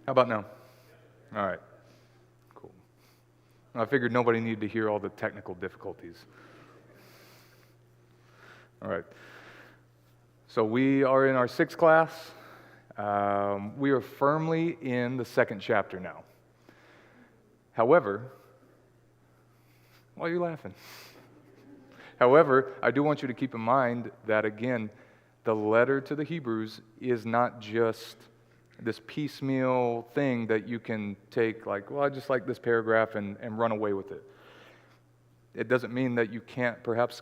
How about now? All right, cool. I figured nobody needed to hear all the technical difficulties. All right. So we are in our sixth class. We are firmly in the second chapter now. However, why are you laughing? However, I do want you to keep in mind that, again, the letter to the Hebrews is not just this piecemeal thing that you can take like, well, I just like this paragraph and run away with it. It doesn't mean that you can't perhaps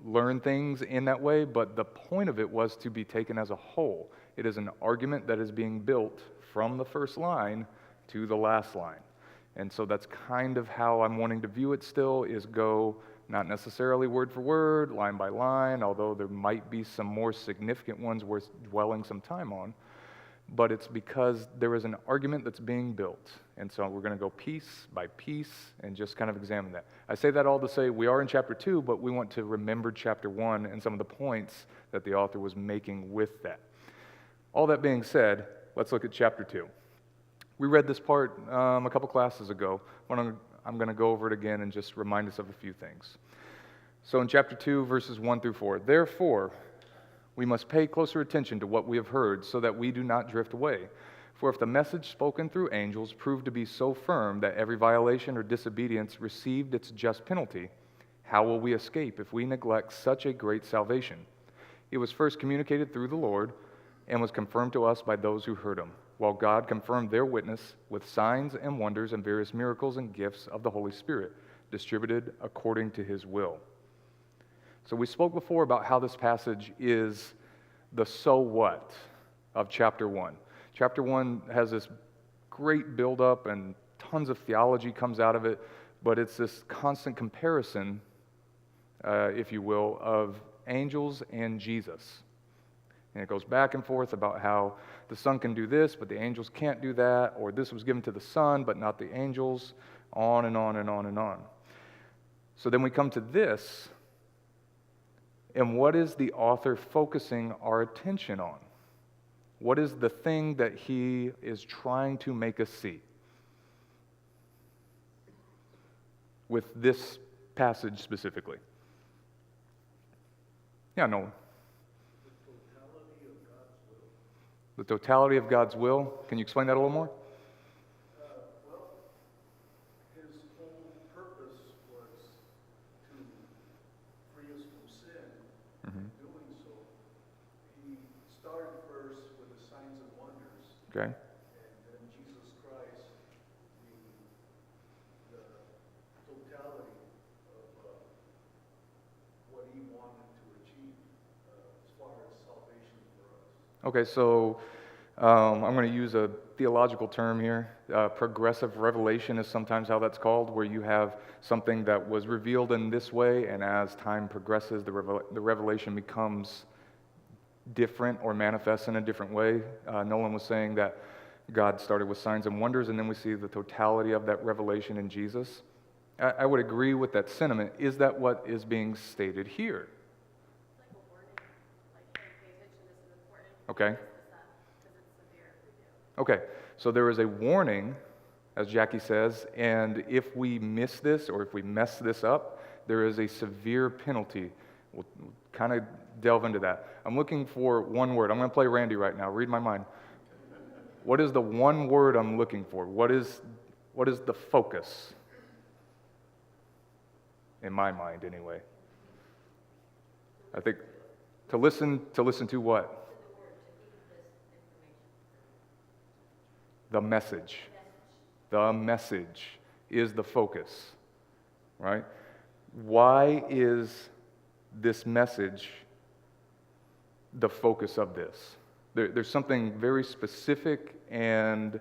learn things in that way, but the point of it was to be taken as a whole. It is an argument that is being built from the first line to the last line. And so that's kind of how I'm wanting to view it still, is go not necessarily word for word, line by line, although there might be some more significant ones worth dwelling some time on. But it's because there is an argument that's being built. And so we're going to go piece by piece and just kind of examine that. I say that all to say we are in chapter 2, but we want to remember chapter 1 and some of the points that the author was making with that. All that being said, let's look at chapter 2. We read this part a couple classes ago. I'm going to go over it again and just remind us of a few things. So in chapter 2, verses 1 through 4, therefore, we must pay closer attention to what we have heard so that we do not drift away. For if the message spoken through angels proved to be so firm that every violation or disobedience received its just penalty, how will we escape if we neglect such a great salvation? It was first communicated through the Lord and was confirmed to us by those who heard him, while God confirmed their witness with signs and wonders and various miracles and gifts of the Holy Spirit, distributed according to his will. So we spoke before about how this passage is the so what of chapter 1. Chapter 1 has this great buildup and tons of theology comes out of it, but it's this constant comparison, if you will, of angels and Jesus. And it goes back and forth about how the Son can do this, but the angels can't do that, or this was given to the Son, but not the angels, on and on and on and on. So then we come to this, and what is the author focusing our attention on? What is the thing that he is trying to make us see with this passage specifically? Yeah, no. The totality of God's will. Can you explain that a little more? Well, his whole purpose was to free us from sin. In doing so, he started first with the signs and wonders. Okay. And then Jesus Christ, the totality of what he wanted to achieve as far as salvation for us. Okay, so I'm going to use a theological term here. Progressive revelation is sometimes how that's called, where you have something that was revealed in this way, and as time progresses, the revelation becomes different or manifests in a different way. Nolan was saying that God started with signs and wonders, and then we see the totality of that revelation in Jesus. I would agree with that sentiment. Is that what is being stated here? Okay. Okay, so there is a warning, as Jackie says, and if we miss this or if we mess this up, there is a severe penalty. We'll kind of delve into that. I'm looking for one word. I'm going to play Randy right now. Read my mind. What is the one word I'm looking for? What is the focus? In my mind, anyway. I think to listen to what? The message. The message is the focus, right? Why is this message the focus of this? There's something very specific, and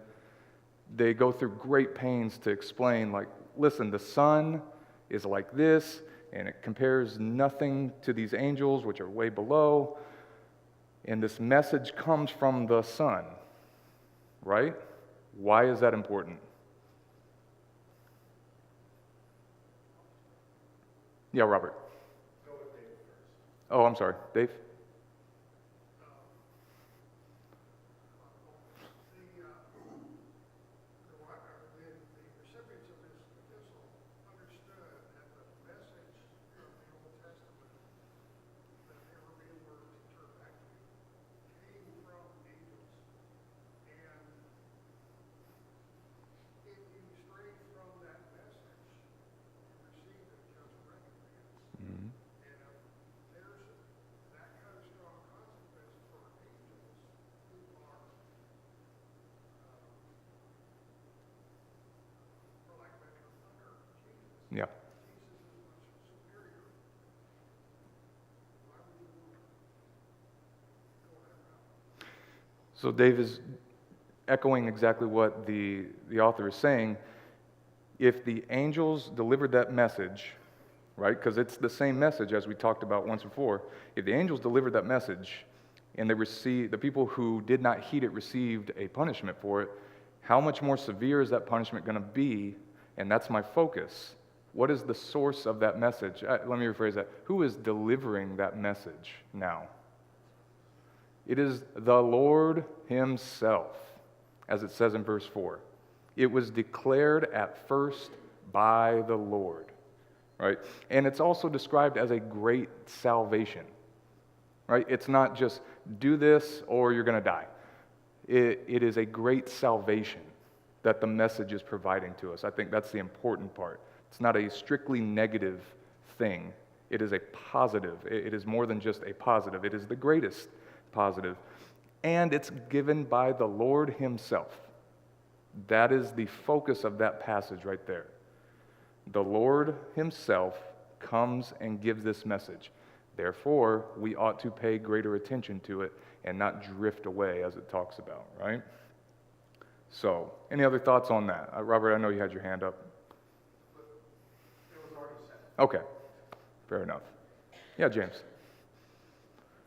they go through great pains to explain, like, listen, the Son is like this, and it compares nothing to these angels, which are way below, and this message comes from the Son, right? Why is that important? Yeah, Robert. Go with Dave first. Oh, I'm sorry. Dave? Yeah. So Dave is echoing exactly what the author is saying. If the angels delivered that message, right, because it's the same message as we talked about once before, if the angels delivered that message and the people who did not heed it received a punishment for it, how much more severe is that punishment going to be? And that's my focus. What is the source of that message? Let me rephrase that. Who is delivering that message now? It is the Lord himself, as it says in verse 4. It was declared at first by the Lord, right? And it's also described as a great salvation, right? It's not just do this or you're going to die. It is a great salvation that the message is providing to us. I think that's the important part. It's not a strictly negative thing. It is a positive. It is more than just a positive. It is the greatest positive. And it's given by the Lord himself. That is the focus of that passage right there. The Lord himself comes and gives this message. Therefore, we ought to pay greater attention to it and not drift away as it talks about, right? So, any other thoughts on that? Robert, I know you had your hand up. It was already said. Okay, fair enough. Yeah, James.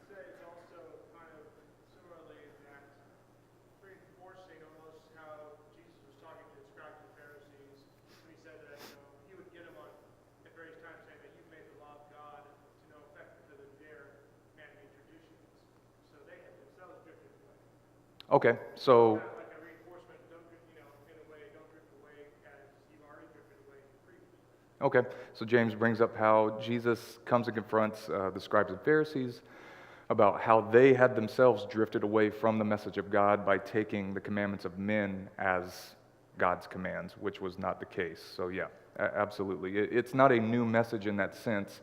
Say it's also kind of similarly that reinforcing almost how Jesus was talking to the scribes and Pharisees when he said that he would get them on at various times saying that you've made the law of God to no effect because of their man-made traditions. So they had themselves drifted away. Okay, so Kind of like a reinforcement, don't drift, in a way, don't drift away as you've already drifted away previously. Okay, so James brings up how Jesus comes and confronts the scribes and Pharisees about how they had themselves drifted away from the message of God by taking the commandments of men as God's commands, which was not the case. So yeah, absolutely. It's not a new message in that sense,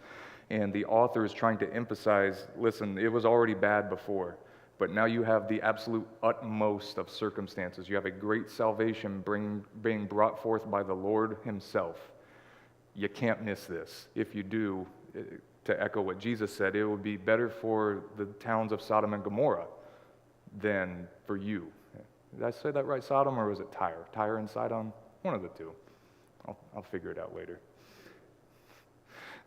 and the author is trying to emphasize, listen, it was already bad before, but now you have the absolute utmost of circumstances. You have a great salvation being brought forth by the Lord himself. You can't miss this. If you do, to echo what Jesus said, it would be better for the towns of Sodom and Gomorrah than for you. Did I say that right, Sodom, or was it Tyre? Tyre and Sidon? One of the two. I'll figure it out later.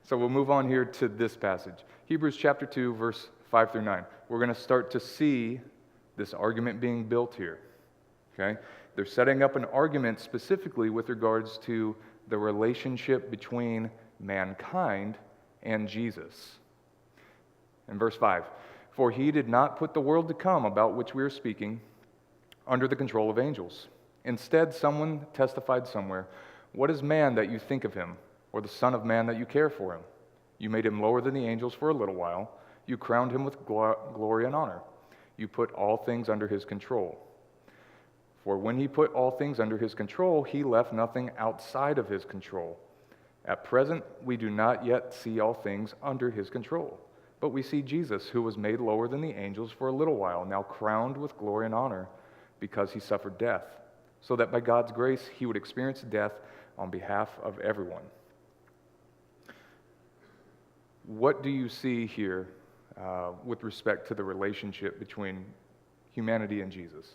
So we'll move on here to this passage. Hebrews chapter 2, verse 5 through 9. We're going to start to see this argument being built here. Okay? They're setting up an argument specifically with regards to the relationship between mankind and Jesus. In verse 5, for he did not put the world to come about which we are speaking under the control of angels. Instead, someone testified somewhere, what is man that you think of him, or the son of man that you care for him? You made him lower than the angels for a little while. You crowned him with glory and honor. You put all things under his control. For when he put all things under his control, he left nothing outside of his control. At present, we do not yet see all things under his control. But we see Jesus, who was made lower than the angels for a little while, now crowned with glory and honor because he suffered death, so that by God's grace he would experience death on behalf of everyone. What do you see here with respect to the relationship between humanity and Jesus?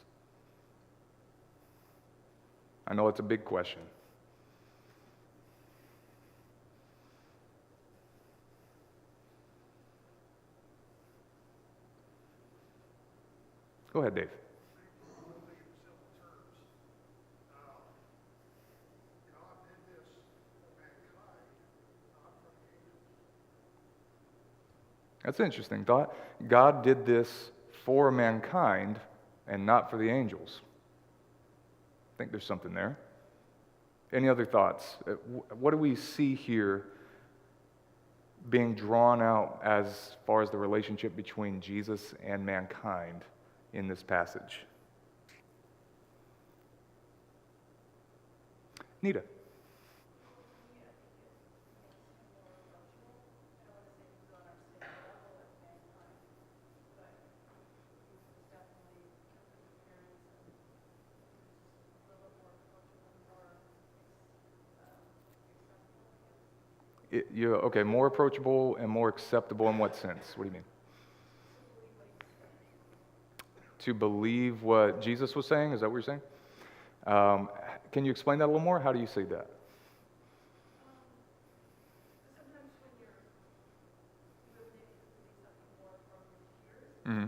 I know it's a big question. Go ahead, Dave. That's an interesting thought. God did this for mankind and not for the angels. I think there's something there. Any other thoughts? What do we see here being drawn out as far as the relationship between Jesus and mankind in this passage? Nita. Okay, more approachable and more acceptable in what sense? What do you mean? To believe what Jesus was saying? Is that what you're saying? Can you explain that a little more? How do you see that? Mm-hmm.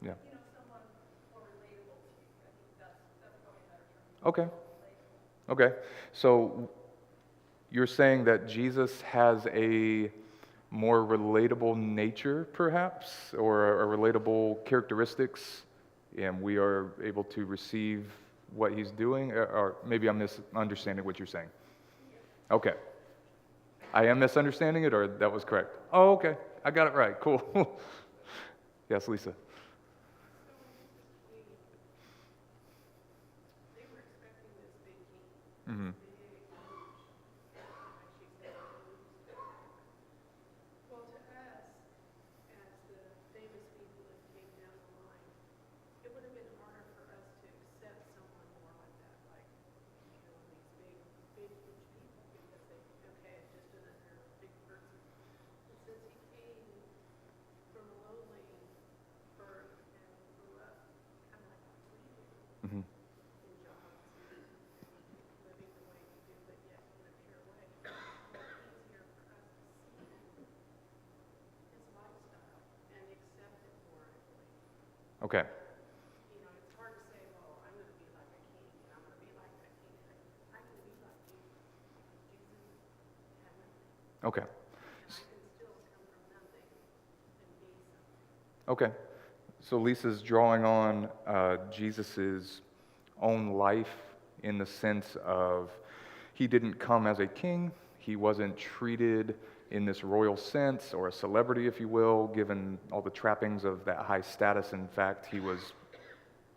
Yeah. Okay. Okay. So you're saying that Jesus has a more relatable nature, perhaps, or a relatable characteristics, and we are able to receive what he's doing, or maybe I'm misunderstanding what you're saying. Okay. I am misunderstanding it, or that was correct? Oh, okay. I got it right. Cool. Yes, Lisa. Mm-hmm. Mm-hmm. Okay. Okay. Okay. So Lisa's drawing on Jesus's own life in the sense of he didn't come as a king. He wasn't treated in this royal sense or a celebrity, if you will, given all the trappings of that high status. In fact, he was,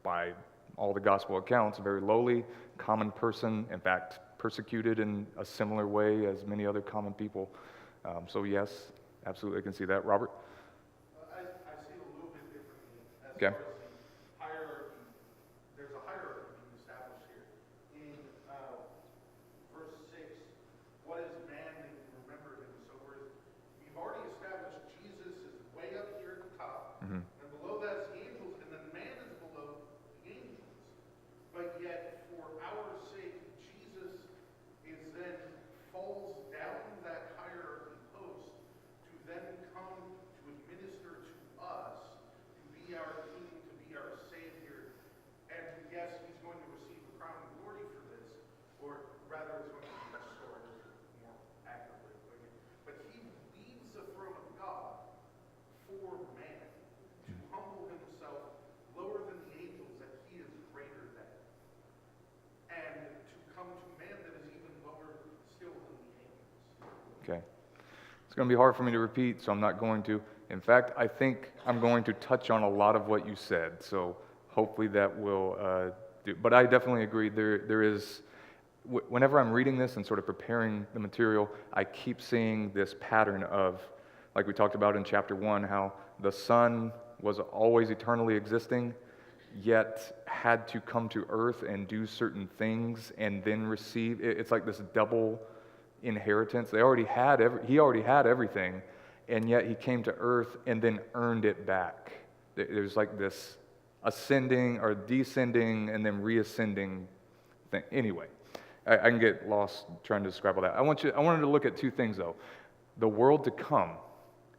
by all the gospel accounts, a very lowly, common person, in fact, persecuted in a similar way as many other common people. So yes, absolutely, I can see that. Robert? I see it a little bit differently as Okay. far as the hierarchy. There's a hierarchy being established here. In verse 6, what is man that you remember him? So we've already established Jesus is way up here at the top, Mm-hmm. and below that's the angels, and then man is below the angels. But yet, for our sake, Jesus is then falls down that hierarchy post to then come to administer to us, to be our king, to be our savior. And yes, he's going to receive the crown of glory for this, or rather it's going to be restored, is more accurate way of putting it. But he leaves the throne of God for man, to humble himself lower than the angels, that he is greater than, and to come to man that is even lower still than the angels. Okay. It's going to be hard for me to repeat, so I'm not going to. In fact, I think I'm going to touch on a lot of what you said, so hopefully that will do. But I definitely agree. There is, whenever I'm reading this and sort of preparing the material, I keep seeing this pattern of, like we talked about in chapter 1, how the Son was always eternally existing, yet had to come to earth and do certain things and then receive. It's like this double inheritance. He already had everything, and yet he came to earth and then earned it back. There's like this ascending or descending and then reascending thing. Anyway, I can get lost trying to describe all that. I wanted to look at two things though. The world to come.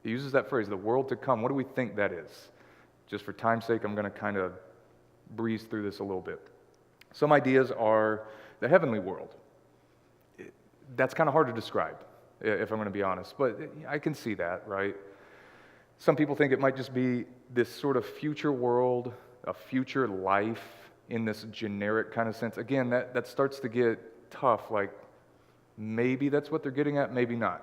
He uses that phrase, the world to come. What do we think that is? Just for time's sake, I'm going to kind of breeze through this a little bit. Some ideas are the heavenly world. That's kind of hard to describe, if I'm going to be honest, but I can see that, right? Some people think it might just be this sort of future world, a future life in this generic kind of sense. Again, that starts to get tough, like maybe that's what they're getting at, maybe not.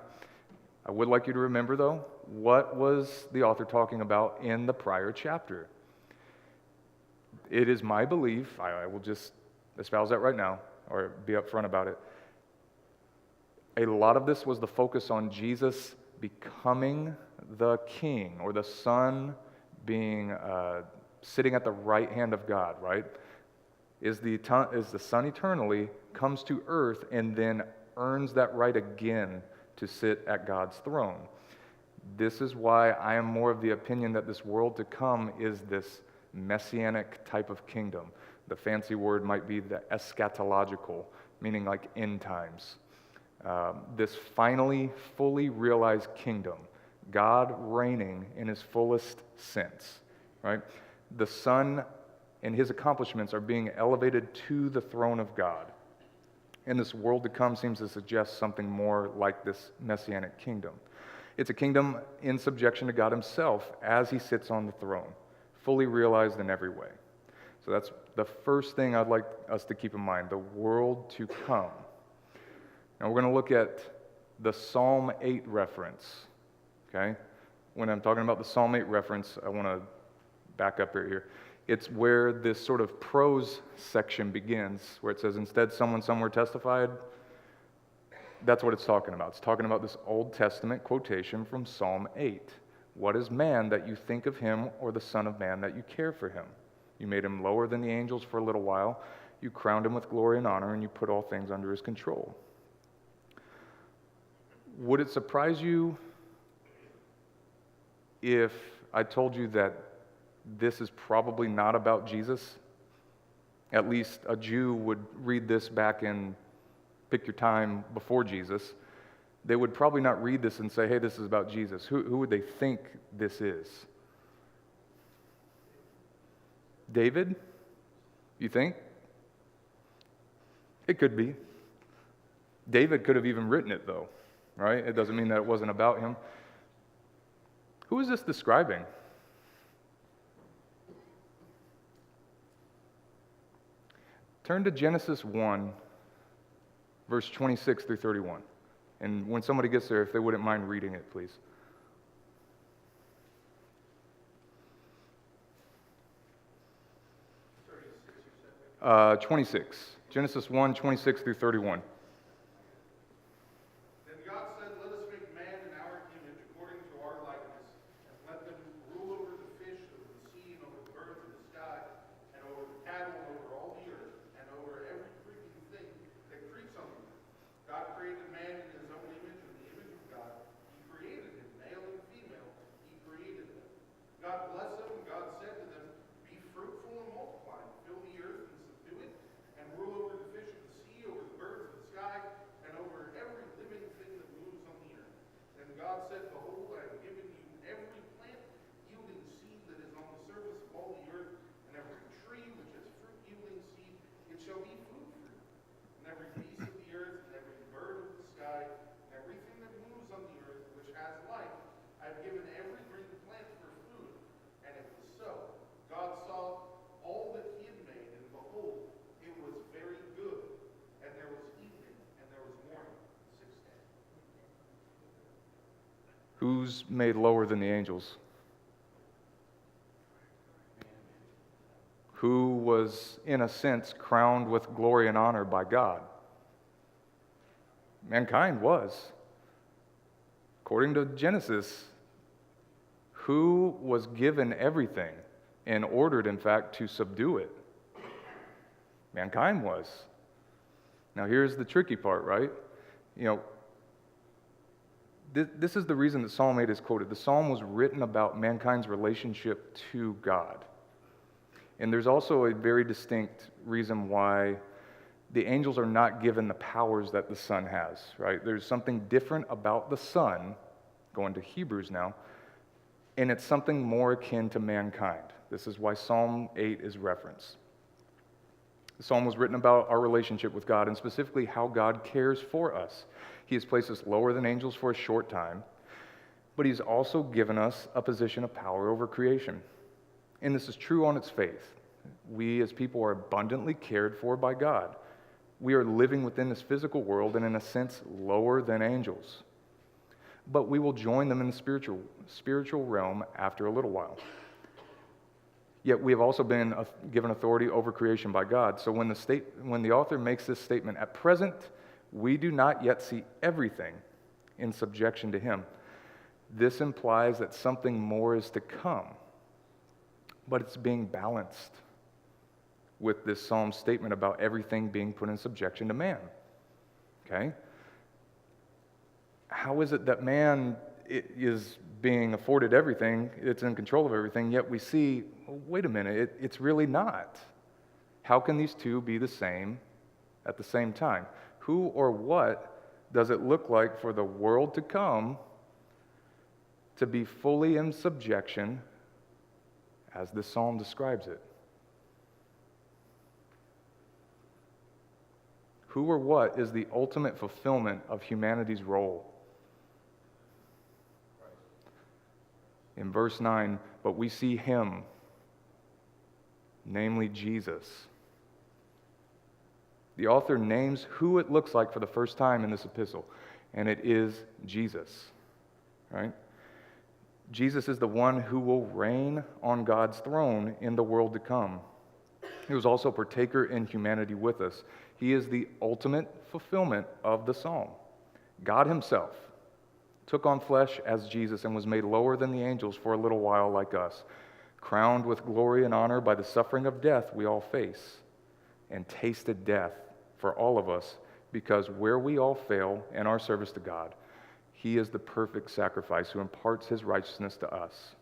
I would like you to remember, though, what was the author talking about in the prior chapter? It is my belief, I will just espouse that right now, or be upfront about it. A lot of this was the focus on Jesus becoming the king, or the Son being sitting at the right hand of God, right? is the Son eternally, comes to earth, and then earns that right again to sit at God's throne. This is why I am more of the opinion that this world to come is this messianic type of kingdom. The fancy word might be the eschatological, meaning like end times. This finally, fully realized kingdom, God reigning in his fullest sense, right? The Son and his accomplishments are being elevated to the throne of God. And this world to come seems to suggest something more like this messianic kingdom. It's a kingdom in subjection to God himself as he sits on the throne, fully realized in every way. So that's the first thing I'd like us to keep in mind, the world to come. Now we're going to look at the Psalm 8 reference, okay? When I'm talking about the Psalm 8 reference, I want to back up here. It's where this sort of prose section begins, where it says, instead someone somewhere testified. That's what it's talking about. It's talking about this Old Testament quotation from Psalm 8. What is man that you think of him, or the Son of Man that you care for him? You made him lower than the angels for a little while. You crowned him with glory and honor, and you put all things under his control. Would it surprise you if I told you that this is probably not about Jesus? At least a Jew would read this back in, pick your time, before Jesus. They would probably not read this and say, hey, this is about Jesus. Who would they think this is? David? You think? It could be. David could have even written it, though, right? It doesn't mean that it wasn't about him. Who is this describing? Turn to Genesis 1, verse 26 through 31. And when somebody gets there, if they wouldn't mind reading it, please. 26. Genesis 1, 26 through 31. Then God said, let us make man in our image according to our likeness, and let them rule over the fish of the sea, and over the birds of the sky, and over the cattle, and over all the earth, and over every creeping thing that creeps on the earth. God created man in his own image, in the image of God. He created him, male and female. He created them. God blessed them, and God said to them, be fruitful and multiply, and fill the earth and subdue it, and rule over the fish of the sea, over the birds of the sky, and over every living thing that moves on the earth. Then God said, behold, I have given you every plant yielding seed that is on the surface of all the earth, and every tree which has fruit yielding seed, it shall be food for you. And every beast of the earth, and every bird of the sky, and everything that moves on the earth which has life, I have given every green plant for food. And it was so. God saw all that he had made, and behold, it was very good. And there was evening, and there was morning, the sixth day. Who's made lower than the angels? Who was, in a sense, crowned with glory and honor by God? Mankind was. According to Genesis, who was given everything and ordered, in fact, to subdue it? Mankind was. Now, here's the tricky part, right? This is the reason that Psalm 8 is quoted. The psalm was written about mankind's relationship to God. And there's also a very distinct reason why the angels are not given the powers that the Son has, right? There's something different about the Son, going to Hebrews now, and it's something more akin to mankind. This is why Psalm 8 is referenced. The psalm was written about our relationship with God, and specifically how God cares for us. He has placed us lower than angels for a short time, but he's also given us a position of power over creation. And this is true on its face. We as people are abundantly cared for by God. We are living within this physical world and in a sense lower than angels. But we will join them in the spiritual realm after a little while. Yet we have also been given authority over creation by God. So when the author makes this statement, at present, we do not yet see everything in subjection to him. This implies that something more is to come, but it's being balanced. with this psalm statement about everything being put in subjection to man. Okay? How is it that man is being afforded everything, it's in control of everything, yet we see, wait a minute, it's really not. How can these two be the same at the same time? Who or what does it look like for the world to come to be fully in subjection as this psalm describes it? Who or what is the ultimate fulfillment of humanity's role? In verse 9, but we see him, namely Jesus. The author names who it looks like for the first time in this epistle, and it is Jesus, right? Jesus is the one who will reign on God's throne in the world to come. He was also partaker in humanity with us. He is the ultimate fulfillment of the psalm. God himself took on flesh as Jesus and was made lower than the angels for a little while like us, crowned with glory and honor by the suffering of death we all face, and tasted death for all of us, because where we all fail in our service to God, he is the perfect sacrifice who imparts his righteousness to us.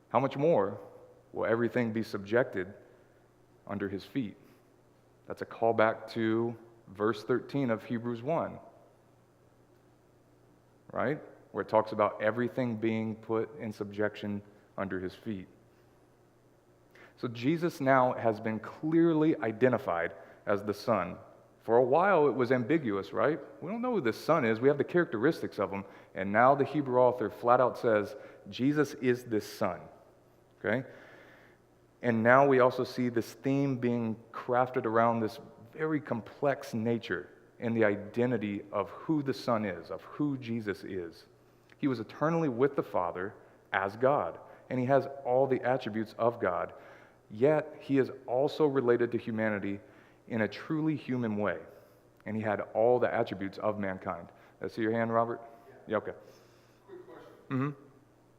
How much more will everything be subjected under his feet? That's a callback to verse 13 of Hebrews 1. Right? Where it talks about everything being put in subjection under his feet. So Jesus now has been clearly identified as the Son. For a while it was ambiguous, right? We don't know who this Son is. We have the characteristics of him. And now the Hebrew author flat out says, Jesus is this Son. Okay? And now we also see this theme being crafted around this very complex nature in the identity of who the Son is, of who Jesus is. He was eternally with the Father as God, and he has all the attributes of God, yet he is also related to humanity in a truly human way, and he had all the attributes of mankind. I see your hand, Robert? Yeah, okay. Quick question. Mm-hmm.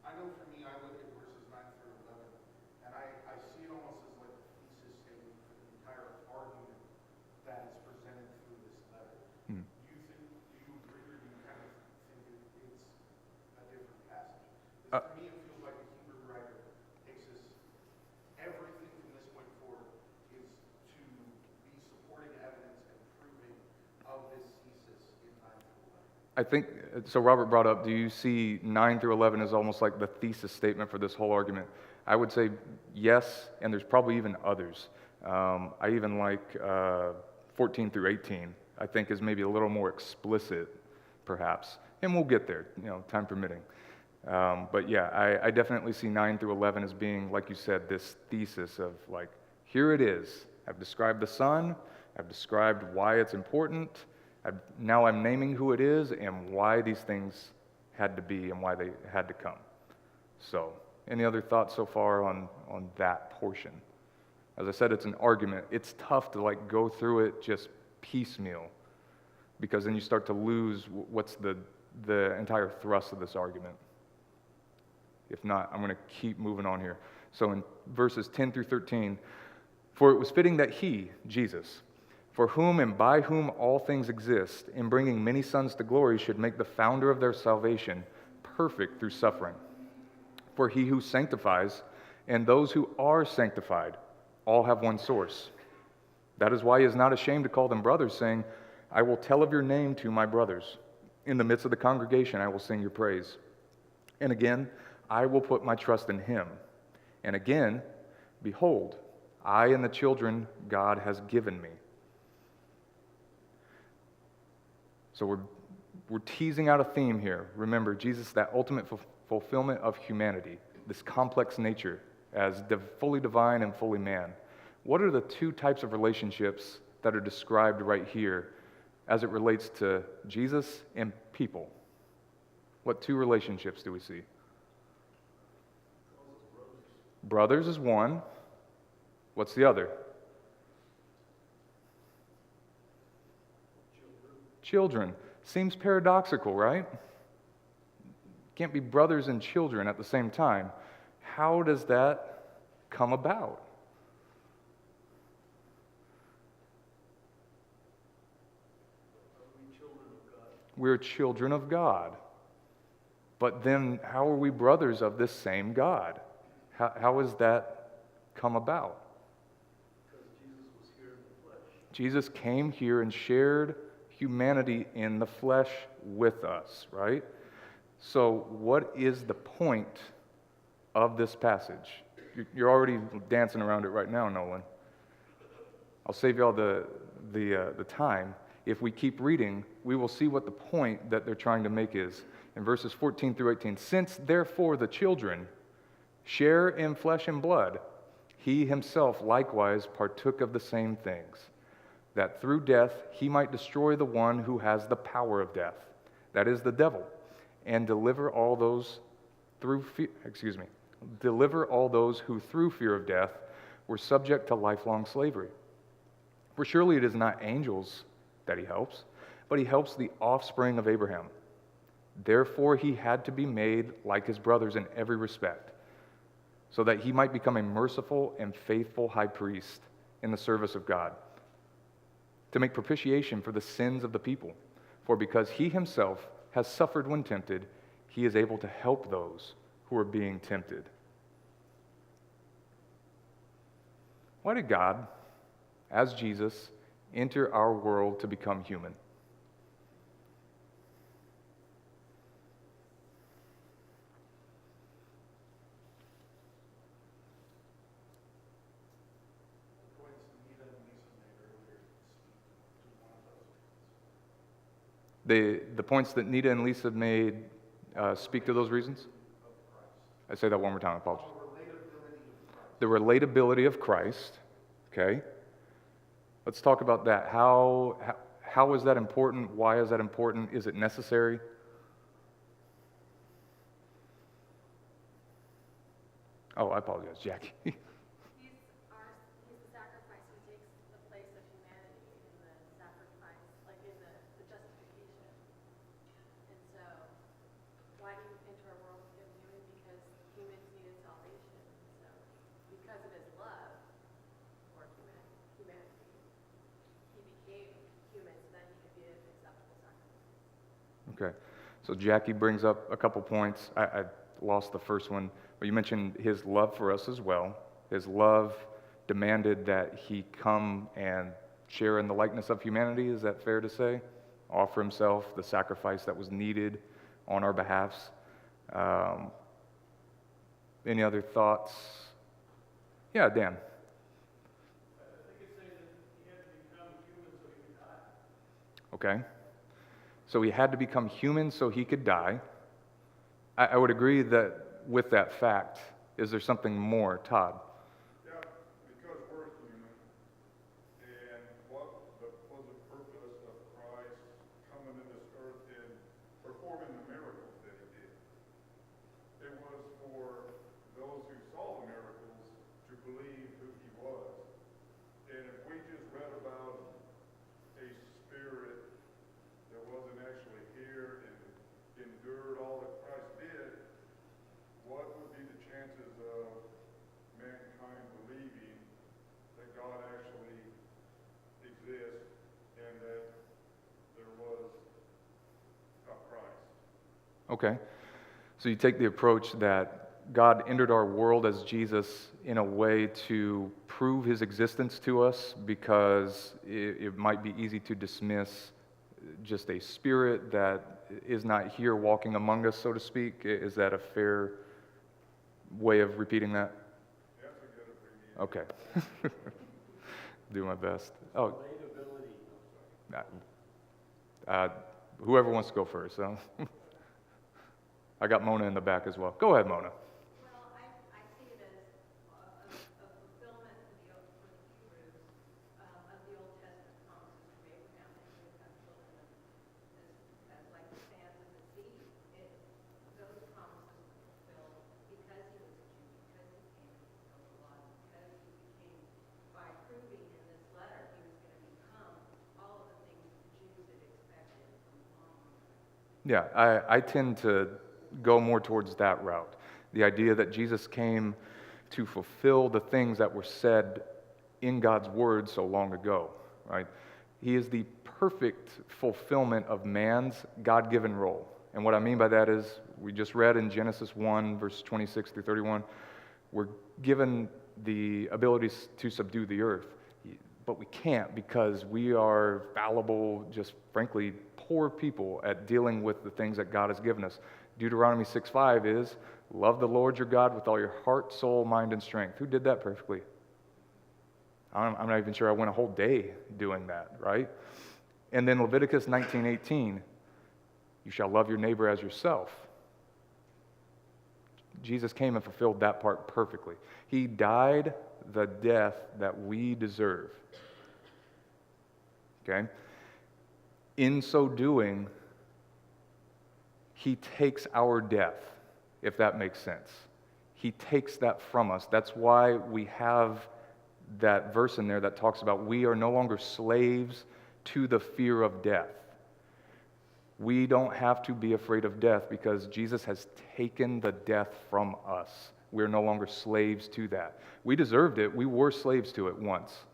I know for me, I look at verses 9 through 11, and I see it almost as like a thesis statement for the entire argument that is presented through this letter. Hmm. Do you agree, or do you kind of think it's a different passage? 'Cause for me, it feels like the Hebrew writer takes this, everything from this point forward is to be supporting evidence and proving of this thesis in 9 through 11. I think, so Robert brought up, do you see 9 through 11 as almost like the thesis statement for this whole argument? I would say yes, and there's probably even others. I even like 14 through 18, I think is maybe a little more explicit, perhaps. And we'll get there, time permitting. But yeah, I definitely see 9 through 11 as being, like you said, this thesis of like, here it is. I've described the Son. I've described why it's important. Now I'm naming who it is and why these things had to be and why they had to come. So, any other thoughts so far on that portion? As I said, it's an argument. It's tough to like go through it just piecemeal, because then you start to lose what's the entire thrust of this argument. If not, I'm going to keep moving on here. So in verses 10 through 13, for it was fitting that he, Jesus, for whom and by whom all things exist, in bringing many sons to glory, should make the founder of their salvation perfect through suffering. For he who sanctifies and those who are sanctified all have one source. That is why he is not ashamed to call them brothers, saying, I will tell of your name to my brothers. In the midst of the congregation I will sing your praise. And again, I will put my trust in him. And again, behold, I and the children God has given me. So we're teasing out a theme here. Remember, Jesus, that ultimate fulfillment of humanity, this complex nature as fully divine and fully man. What are the two types of relationships that are described right here as it relates to Jesus and people? What two relationships do we see? Brothers is one. What's the other? Children. Seems paradoxical, right? Can't be brothers and children at the same time. How does that come about? We're children of God. But then how are we brothers of this same God? How has that come about? Because Jesus was here in the flesh. Jesus came here and shared humanity in the flesh with us, right? So what is the point of this passage? You're already dancing around it right now, Nolan. I'll save y'all the time. If we keep reading, we will see what the point that they're trying to make is. In verses 14 through 18, since therefore the children share in flesh and blood, he himself likewise partook of the same things, that through death he might destroy the one who has the power of death, that is the devil, and deliver all those who through fear of death were subject to lifelong slavery. For surely it is not angels that he helps, but he helps the offspring of Abraham. Therefore he had to be made like his brothers in every respect, so that he might become a merciful and faithful high priest in the service of God, to make propitiation for the sins of the people. For because he himself has suffered when tempted, he is able to help those who are being tempted. Why did God, as Jesus, enter our world to become human? The points that Nita and Lisa made speak to those reasons? I say that one more time, I apologize. The relatability of Christ, okay? Let's talk about that. How is that important? Why is that important? Is it necessary? Oh, I apologize, Jackie. He's the sacrifice who takes the place of humanity in the sacrifice, like in the justification. And so, why did he enter our world to become human? Because humans needed salvation. So, because of his love for humanity, he became human so that he could be an acceptable sacrifice. Okay, so Jackie brings up a couple points. I lost the first one, but you mentioned his love for us as well. His love demanded that he come and share in the likeness of humanity. Is that fair to say? Offer himself, the sacrifice that was needed on our behalfs. Any other thoughts? Yeah, Dan. I think it's saying that he had to become human so he could die. Okay. So he had to become human so he could die. I would agree that with that fact. Is there something more, Todd? Yeah, because we're human, and what was the purpose of Christ coming to this earth and performing the miracles that he did? It was for those who saw the miracles to believe who he was. And if we just read about a spirit that wasn't actually here and endured all that Christ did, what would be the chances of mankind believing that God actually exists and that there was a Christ? Okay. So you take the approach that God entered our world as Jesus in a way to prove his existence to us, because it might be easy to dismiss just a spirit that is not here walking among us, so to speak. Is that a fair way of repeating that? That's a good opinion. Okay. Do my best. Oh. Whoever wants to go first. So. I got Mona in the back as well. Go ahead, Mona. Well, I see it as a fulfillment for the Hebrews of the Old Testament promises from Abraham that he would have children as like the sands of the sea. Those promises were fulfilled because he was a Jew, because he came to fulfill the law, because he became, by proving in this letter, he was going to become all of the things the Jews had expected from long. Yeah, I tend to go more towards that route. The idea that Jesus came to fulfill the things that were said in God's word so long ago, right? He is the perfect fulfillment of man's God-given role. And what I mean by that is, we just read in Genesis 1, verse 26 through 31, we're given the ability to subdue the earth. But we can't because we are fallible, just frankly, poor people at dealing with the things that God has given us. Deuteronomy 6:5 is, love the Lord your God with all your heart, soul, mind, and strength. Who did that perfectly? I'm not even sure I went a whole day doing that, right? And then Leviticus 19:18, you shall love your neighbor as yourself. Jesus came and fulfilled that part perfectly. He died the death that we deserve. Okay? In so doing, he takes our death, if that makes sense. He takes that from us. That's why we have that verse in there that talks about we are no longer slaves to the fear of death. We don't have to be afraid of death because Jesus has taken the death from us. We're no longer slaves to that. We deserved it. We were slaves to it once.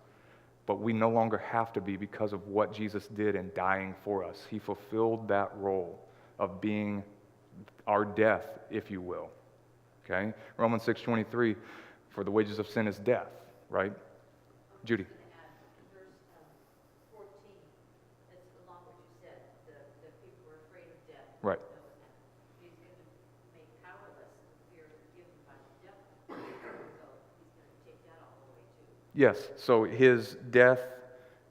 But we no longer have to be because of what Jesus did in dying for us. He fulfilled that role of being our death, if you will. Okay? Romans 6:23, for the wages of sin is death, right? Judy. Verse 14, it's along what you said, the people were afraid of death. Right. He's going to make powerless the fear given by the devil. So he's going to take that all away too. Yes, so his death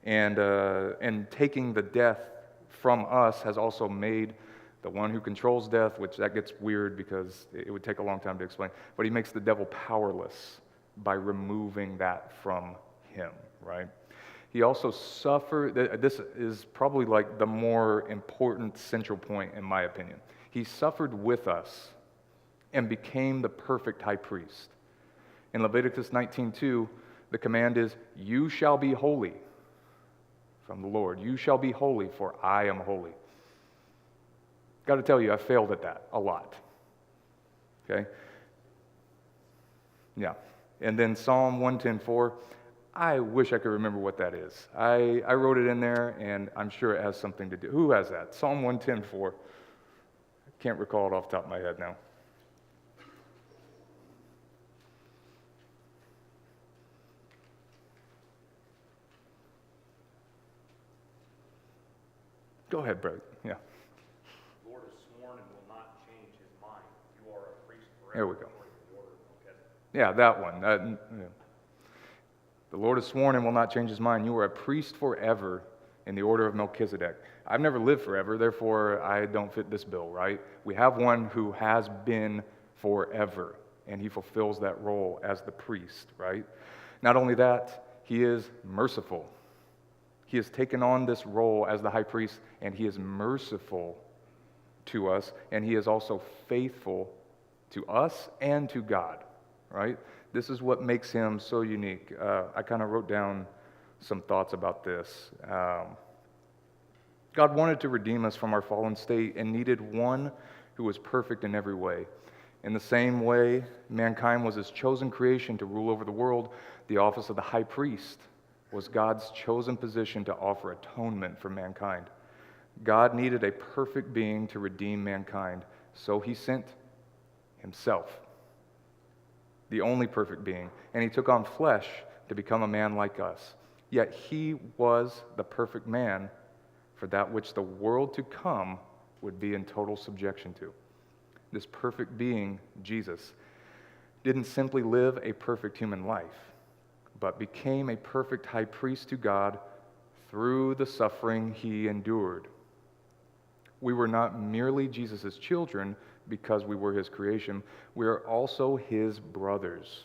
and taking the death from us has also made the one who controls death, which that gets weird because it would take a long time to explain, but he makes the devil powerless by removing that from him, right? He also suffered, this is probably like the more important central point in my opinion. He suffered with us and became the perfect high priest. In Leviticus 19:2, the command is, you shall be holy from the Lord. You shall be holy, for I am holy. Got to tell you, I failed at that a lot. Okay? Yeah. And then Psalm 110:4, I wish I could remember what that is. I wrote it in there, and I'm sure it has something to do. Who has that? Psalm 110:4. I can't recall it off the top of my head now. Go ahead, Brett. Yeah. The Lord has sworn and will not change his mind. You are a priest forever. There we go. According to the order of Melchizedek. Yeah, that one. Yeah. The Lord has sworn and will not change his mind. You are a priest forever in the order of Melchizedek. I've never lived forever, therefore I don't fit this bill, right? We have one who has been forever, and he fulfills that role as the priest, right? Not only that, he is merciful. He has taken on this role as the high priest, and he is merciful to us, and he is also faithful to us and to God, right? This is what makes him so unique. I kind of wrote down some thoughts about this. God wanted to redeem us from our fallen state and needed one who was perfect in every way. In the same way, mankind was his chosen creation to rule over the world. The office of the high priest was God's chosen position to offer atonement for mankind. God needed a perfect being to redeem mankind, so he sent himself, the only perfect being, and he took on flesh to become a man like us. Yet he was the perfect man for that which the world to come would be in total subjection to. This perfect being, Jesus, didn't simply live a perfect human life, but became a perfect high priest to God through the suffering he endured. We were not merely Jesus' children because we were his creation. We are also his brothers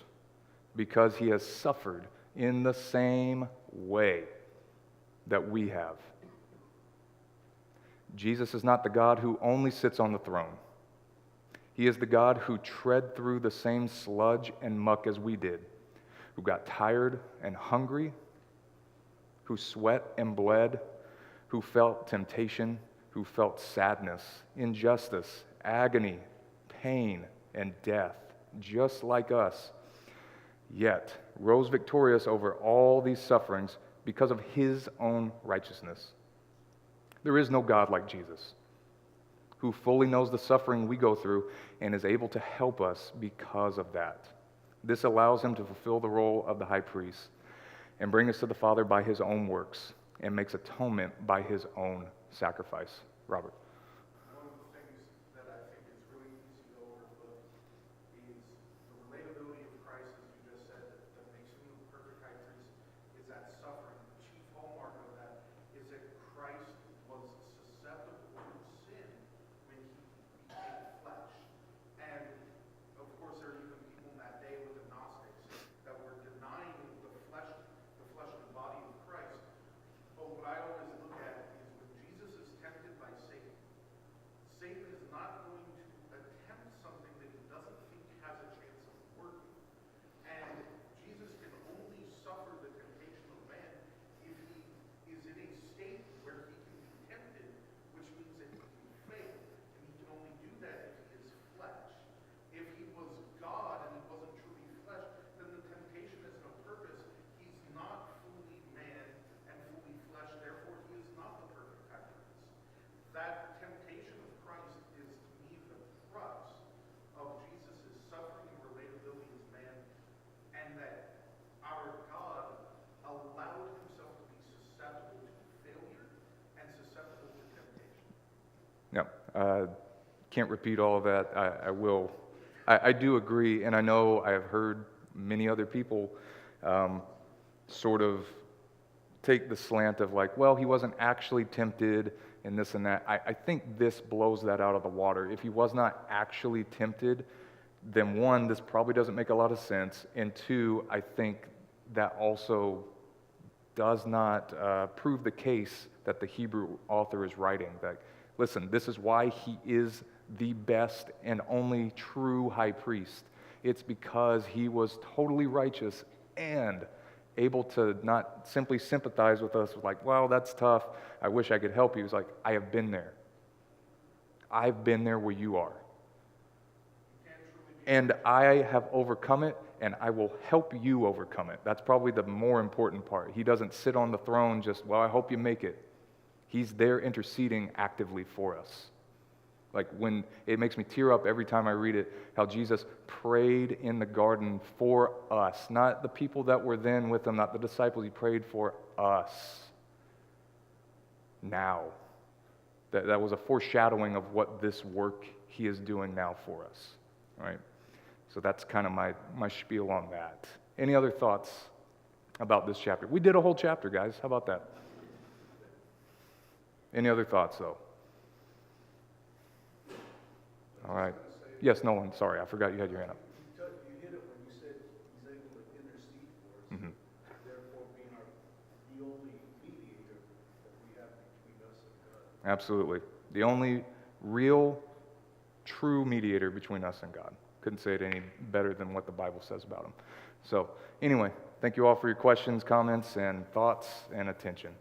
because he has suffered in the same way that we have. Jesus is not the God who only sits on the throne. He is the God who tread through the same sludge and muck as we did, who got tired and hungry, who sweat and bled, who felt temptation, who felt sadness, injustice, agony, pain, and death, just like us, yet rose victorious over all these sufferings because of his own righteousness. There is no God like Jesus, who fully knows the suffering we go through and is able to help us because of that. This allows him to fulfill the role of the high priest and bring us to the Father by his own works and makes atonement by his own sacrifice. Robert. One of the things that I think is really easy to overlook is the relatability of Christ, as you just said, that makes him the perfect high priest, is that suffering. The chief hallmark of that is that Christ was susceptible to sin when he became flesh. And of course, there are even people in that day with the Gnostics that were denying the flesh and body of Christ. But what I always look at is when Jesus is tempted by Satan, Satan is not going to attempt something that he doesn't think has a chance of working. And Jesus can only suffer the temptation of man if he is in a state where he can be tempted, which means that he can fail. And he can only do that if he is flesh. If he was God and he wasn't truly flesh, then the temptation has no purpose. He's not fully man and fully flesh, therefore he is not the perfect high priest. That temptation of Christ is to me the crux of Jesus' suffering and relatability as man, and that our God allowed himself to be susceptible to failure and susceptible to temptation. No, can't repeat all of that. I will. I do agree, and I know I have heard many other people sort of take the slant of like, well, he wasn't actually tempted and this and that. I think this blows that out of the water. If he was not actually tempted, then one, this probably doesn't make a lot of sense, and two, I think that also does not prove the case that the Hebrew author is writing. That, listen, this is why he is the best and only true high priest. It's because he was totally righteous and able to not simply sympathize with us, like, well, that's tough, I wish I could help you. He was like, I have been there. I've been there where you are. And I have overcome it, and I will help you overcome it. That's probably the more important part. He doesn't sit on the throne just, well, I hope you make it. He's there interceding actively for us. Like when it makes me tear up every time I read it, how Jesus prayed in the garden for us, not the people that were then with him, not the disciples. He prayed for us now. That was a foreshadowing of what this work he is doing now for us. All right? So that's kind of my spiel on that. Any other thoughts about this chapter? We did a whole chapter, guys. How about that? Any other thoughts, though? All right. Yes, Nolan, sorry, I forgot you had your hand up. You hit it when you said he's able to intercede for us, Mhm. therefore being the only mediator that we have between us and God. Absolutely. The only real, true mediator between us and God. Couldn't say it any better than what the Bible says about him. So, anyway, thank you all for your questions, comments, and thoughts and attention.